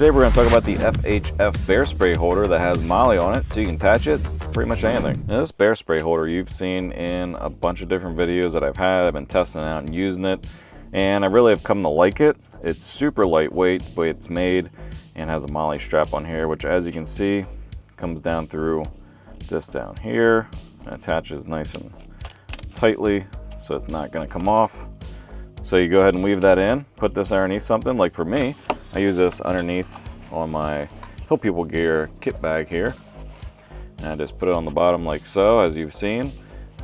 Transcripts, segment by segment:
Today we're going to talk about the FHF bear spray holder that has Molly on it, so you can attach it pretty much anything. Now, this bear spray holder you've seen in a bunch of different videos that I've had. I've been testing it out and using it, and I really have come to like it. It's super lightweight, but it's made and has a Molly strap on here, which as you can see comes down through this down here and attaches nice and tightly so it's not going to come off. So you go ahead and weave that in, put this underneath something. Like for me, I use this underneath on my Hill People Gear kit bag here, and I just put it on the bottom like so, as you've seen,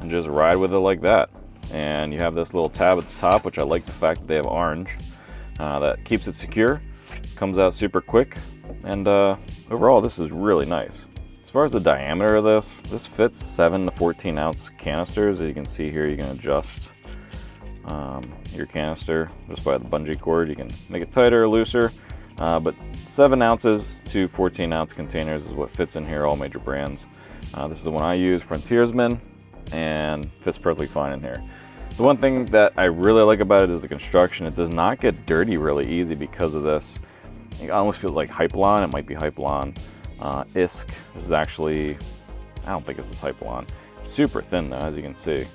and just ride with it like that. And you have this little tab at the top, which I like the fact that they have orange, that keeps it secure, comes out super quick, and overall this is really nice. As far as the diameter of this fits 7 to 14 ounce canisters. As you can see here, you can adjust your canister just by the bungee cord. You can make it tighter or looser, but 7 ounces to 14 ounce containers is what fits in here, all major brands. This is the one I use, Frontiersman, and fits perfectly fine in here. The one thing that I really like about it is the construction. It does not get dirty really easy because of this. It almost feels like Hypalon. It might be Hypalon ISK. This is actually, I don't think this is Hypalon. Super thin though, as you can see,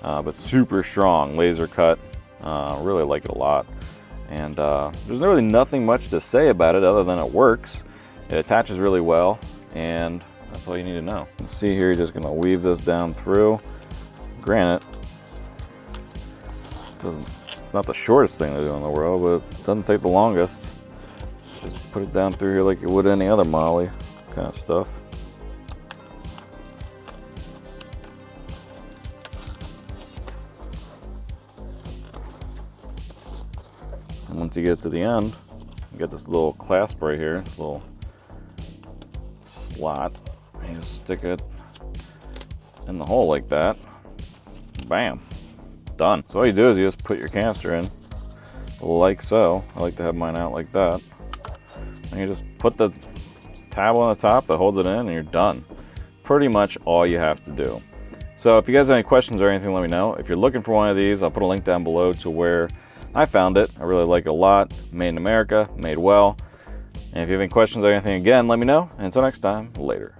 but super strong, laser cut. Really like it a lot. And there's really nothing much to say about it other than it works. It attaches really well, and that's all you need to know. You can see here, you're just gonna weave this down through. Granted, it's not the shortest thing to do in the world, but it doesn't take the longest. Just put it down through here like you would any other Molly kind of stuff. And once you get to the end, you get this little clasp right here, this little slot. You just stick it in the hole like that. Bam, done. So all you do is you just put your canister in like so. I like to have mine out like that. And you just put the tab on the top that holds it in and you're done. Pretty much all you have to do. So if you guys have any questions or anything, let me know. If you're looking for one of these, I'll put a link down below to where I found it. I really like it a lot. Made in America, made well. And if you have any questions or anything, again, let me know. And until next time, later.